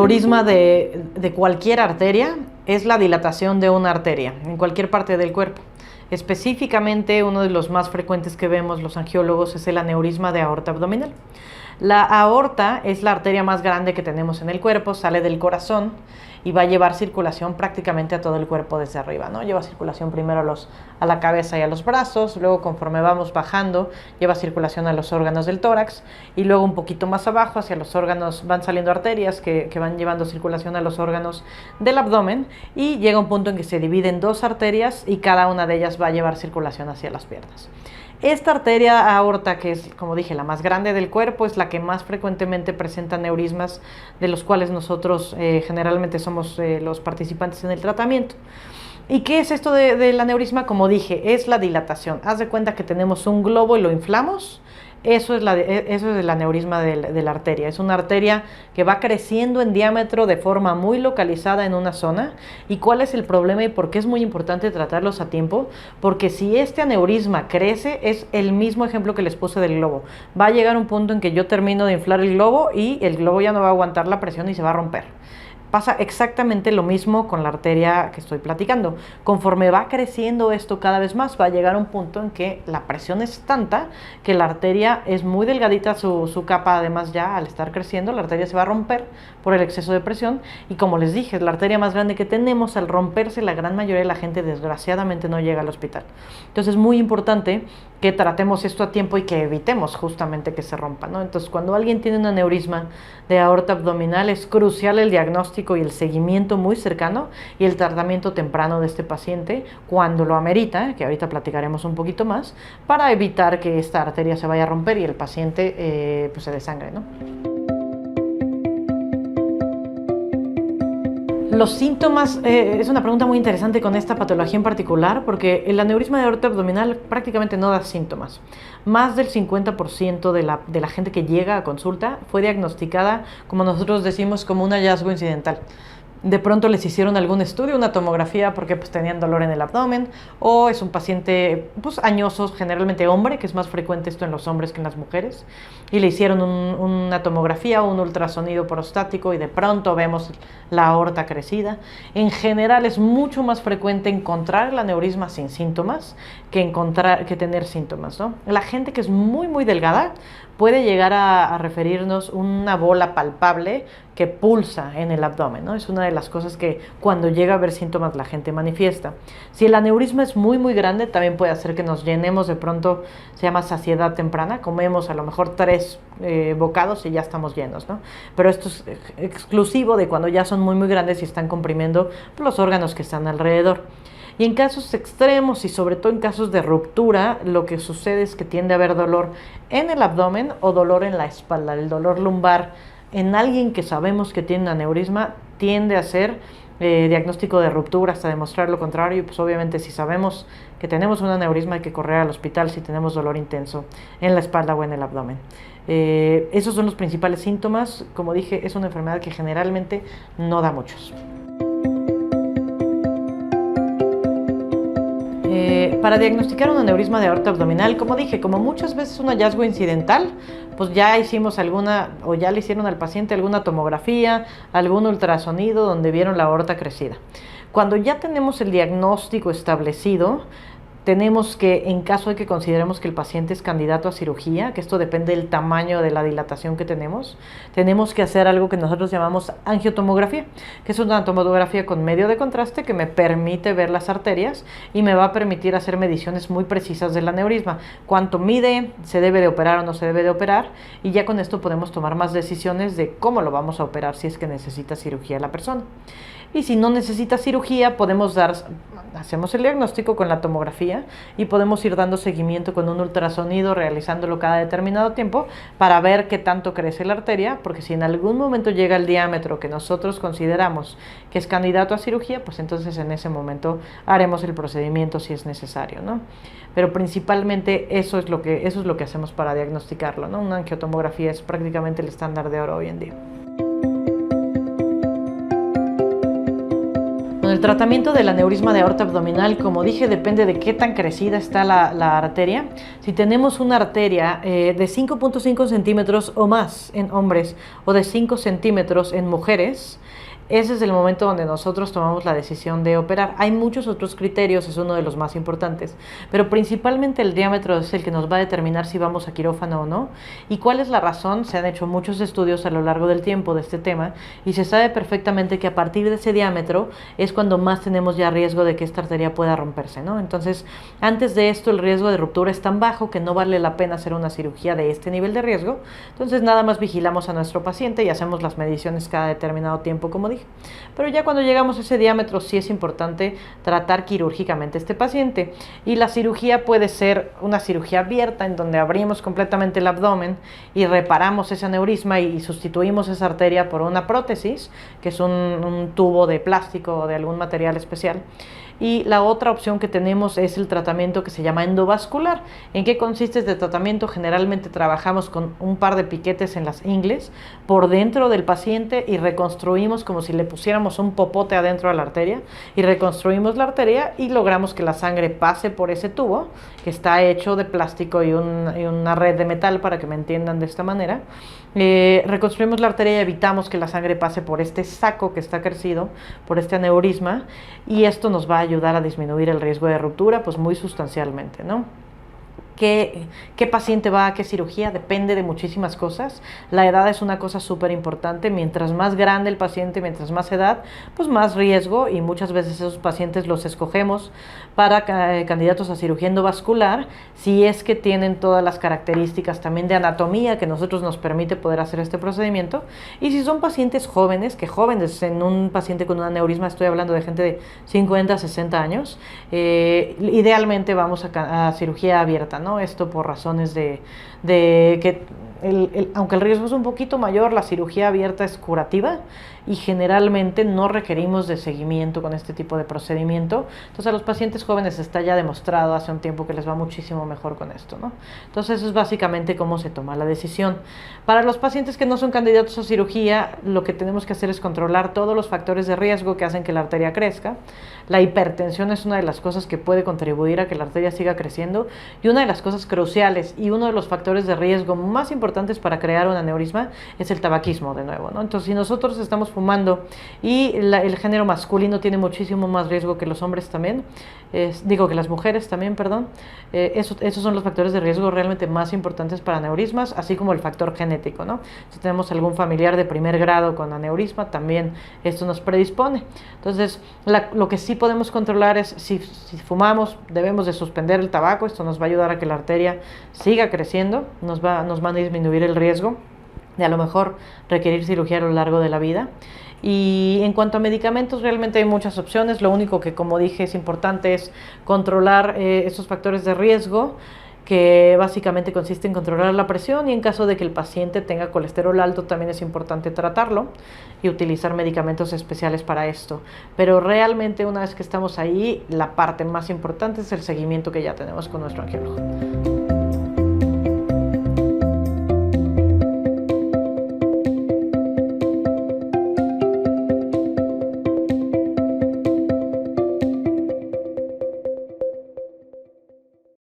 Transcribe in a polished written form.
aneurisma de cualquier arteria es la dilatación de una arteria en cualquier parte del cuerpo. Específicamente, uno de los más frecuentes que vemos los angiólogos es el aneurisma de aorta abdominal. La aorta es la arteria más grande que tenemos en el cuerpo, sale del corazón y va a llevar circulación prácticamente a todo el cuerpo desde arriba, ¿no? Lleva circulación primero a la cabeza y a los brazos, luego conforme vamos bajando, lleva circulación a los órganos del tórax y luego un poquito más abajo hacia los órganos van saliendo arterias que van llevando circulación a los órganos del abdomen y llega un punto en que se divide en dos arterias y cada una de ellas va a llevar circulación hacia las piernas. Esta arteria aorta, que es, como dije, la más grande del cuerpo, es la que más frecuentemente presenta aneurismas, de los cuales nosotros generalmente somos los participantes en el tratamiento. ¿Y qué es esto del aneurisma? Como dije, es la dilatación. Haz de cuenta que tenemos un globo y lo inflamos. Eso es el aneurisma de la arteria. Es una arteria que va creciendo en diámetro de forma muy localizada en una zona. ¿Y cuál es el problema y por qué es muy importante tratarlos a tiempo? Porque si este aneurisma crece, es el mismo ejemplo que les puse del globo. Va a llegar un punto en que yo termino de inflar el globo y el globo ya no va a aguantar la presión y se va a romper. Pasa exactamente lo mismo con la arteria que estoy platicando. Conforme va creciendo esto cada vez más, va a llegar un punto en que la presión es tanta que la arteria es muy delgadita, su capa además ya al estar creciendo, la arteria se va a romper por el exceso de presión y como les dije, es la arteria más grande que tenemos. Al romperse, la gran mayoría de la gente desgraciadamente no llega al hospital. Entonces es muy importante que tratemos esto a tiempo y que evitemos justamente que se rompa, ¿no? Entonces cuando alguien tiene un aneurisma de aorta abdominal es crucial el diagnóstico y el seguimiento muy cercano y el tratamiento temprano de este paciente cuando lo amerita, que ahorita platicaremos un poquito más, para evitar que esta arteria se vaya a romper y el paciente pues se desangre, ¿no? Los síntomas, es una pregunta muy interesante con esta patología en particular, porque el aneurisma de aorta abdominal prácticamente no da síntomas. Más del 50% de la gente que llega a consulta fue diagnosticada, como nosotros decimos, como un hallazgo incidental. De pronto les hicieron algún estudio, una tomografía, porque pues tenían dolor en el abdomen, o es un paciente pues añoso, generalmente hombre, que es más frecuente esto en los hombres que en las mujeres, y le hicieron una tomografía o un ultrasonido prostático y de pronto vemos la aorta crecida. En general es mucho más frecuente encontrar el aneurisma sin síntomas que tener síntomas, ¿no? La gente que es muy delgada puede llegar a referirnos una bola palpable que pulsa en el abdomen, ¿no? Es una de las cosas que cuando llega a haber síntomas la gente manifiesta. Si el aneurisma es muy grande, también puede hacer que nos llenemos de pronto, se llama saciedad temprana, comemos a lo mejor 3 bocados y ya estamos llenos, ¿no? Pero esto es exclusivo de cuando ya son muy grandes y están comprimiendo los órganos que están alrededor. Y en casos extremos y sobre todo en casos de ruptura, lo que sucede es que tiende a haber dolor en el abdomen o dolor en la espalda. El dolor lumbar en alguien que sabemos que tiene un aneurisma tiende a ser diagnóstico de ruptura hasta demostrar lo contrario. Y pues obviamente si sabemos que tenemos un aneurisma hay que correr al hospital si tenemos dolor intenso en la espalda o en el abdomen. Esos son los principales síntomas. Como dije, es una enfermedad que generalmente no da muchos. Para diagnosticar un aneurisma de aorta abdominal, como dije, como muchas veces un hallazgo incidental, pues ya hicimos o ya le hicieron al paciente alguna tomografía, algún ultrasonido donde vieron la aorta crecida. Cuando ya tenemos el diagnóstico establecido, tenemos que, en caso de que consideremos que el paciente es candidato a cirugía, que esto depende del tamaño de la dilatación que tenemos que hacer algo que nosotros llamamos angiotomografía, que es una tomografía con medio de contraste que me permite ver las arterias y me va a permitir hacer mediciones muy precisas del aneurisma. Cuánto mide, se debe de operar o no se debe de operar, y ya con esto podemos tomar más decisiones de cómo lo vamos a operar si es que necesita cirugía la persona. Y si no necesita cirugía, hacemos el diagnóstico con la tomografía y podemos ir dando seguimiento con un ultrasonido, realizándolo cada determinado tiempo para ver qué tanto crece la arteria, porque si en algún momento llega el diámetro que nosotros consideramos que es candidato a cirugía, pues entonces en ese momento haremos el procedimiento si es necesario, ¿no? Pero principalmente eso es lo que hacemos para diagnosticarlo, ¿no? Una angiotomografía es prácticamente el estándar de oro hoy en día. el tratamiento del aneurisma de aorta abdominal, como dije, depende de qué tan crecida está la arteria. Si tenemos una arteria de 5.5 centímetros o más en hombres o de 5 centímetros en mujeres, ese es el momento donde nosotros tomamos la decisión de operar. Hay muchos otros criterios, es uno de los más importantes, pero principalmente el diámetro es el que nos va a determinar si vamos a quirófano o no. ¿Y cuál es la razón? Se han hecho muchos estudios a lo largo del tiempo de este tema y se sabe perfectamente que a partir de ese diámetro es cuando más tenemos ya riesgo de que esta arteria pueda romperse, ¿no? Entonces, antes de esto el riesgo de ruptura es tan bajo que no vale la pena hacer una cirugía de este nivel de riesgo. Entonces, nada más vigilamos a nuestro paciente y hacemos las mediciones cada determinado tiempo, como dije. Pero ya cuando llegamos a ese diámetro sí es importante tratar quirúrgicamente a este paciente, y la cirugía puede ser una cirugía abierta en donde abrimos completamente el abdomen y reparamos ese aneurisma y sustituimos esa arteria por una prótesis, que es un tubo de plástico o de algún material especial. Y la otra opción que tenemos es el tratamiento que se llama endovascular. ¿En qué consiste este tratamiento? Generalmente trabajamos con un par de piquetes en las ingles por dentro del paciente y reconstruimos como si le pusiéramos un popote adentro de la arteria, y reconstruimos la arteria y logramos que la sangre pase por ese tubo que está hecho de plástico y una red de metal, para que me entiendan de esta manera. Reconstruimos la arteria y evitamos que la sangre pase por este saco que está crecido, por este aneurisma, y esto nos va a ayudar a disminuir el riesgo de ruptura pues muy sustancialmente, ¿no? ¿Qué paciente va a qué cirugía? Depende de muchísimas cosas. La edad es una cosa súper importante. Mientras más grande el paciente, mientras más edad, pues más riesgo, y muchas veces esos pacientes los escogemos para candidatos a cirugía endovascular si es que tienen todas las características también de anatomía que nosotros nos permite poder hacer este procedimiento. Y si son pacientes jóvenes, que jóvenes en un paciente con un aneurisma, estoy hablando de gente de 50, 60 años, idealmente vamos a cirugía abierta, ¿no? Esto por razones de que aunque el riesgo es un poquito mayor, la cirugía abierta es curativa y generalmente no requerimos de seguimiento con este tipo de procedimiento. Entonces a los pacientes jóvenes está ya demostrado hace un tiempo que les va muchísimo mejor con esto, ¿no? Entonces eso es básicamente cómo se toma la decisión. Para los pacientes que no son candidatos a cirugía, lo que tenemos que hacer es controlar todos los factores de riesgo que hacen que la arteria crezca. La hipertensión es una de las cosas que puede contribuir a que la arteria siga creciendo, y una de las cosas cruciales y uno de los factores de riesgo más importantes para crear un aneurisma es el tabaquismo, de nuevo, ¿no? Entonces, si nosotros estamos fumando y el género masculino tiene muchísimo más riesgo que los hombres también, que las mujeres también, perdón, esos son los factores de riesgo realmente más importantes para aneurismas, así como el factor genético, ¿no? Si tenemos algún familiar de primer grado con aneurisma, también esto nos predispone. Entonces, lo que sí podemos controlar es si fumamos, debemos de suspender el tabaco. Esto nos va a ayudar a que la arteria siga creciendo, nos van a disminuir el riesgo de a lo mejor requerir cirugía a lo largo de la vida. Y en cuanto a medicamentos, realmente hay muchas opciones. Lo único que, como dije, es importante es controlar esos factores de riesgo, que básicamente consiste en controlar la presión, y en caso de que el paciente tenga colesterol alto también es importante tratarlo y utilizar medicamentos especiales para esto. Pero realmente una vez que estamos ahí, la parte más importante es el seguimiento que ya tenemos con nuestro angiólogo.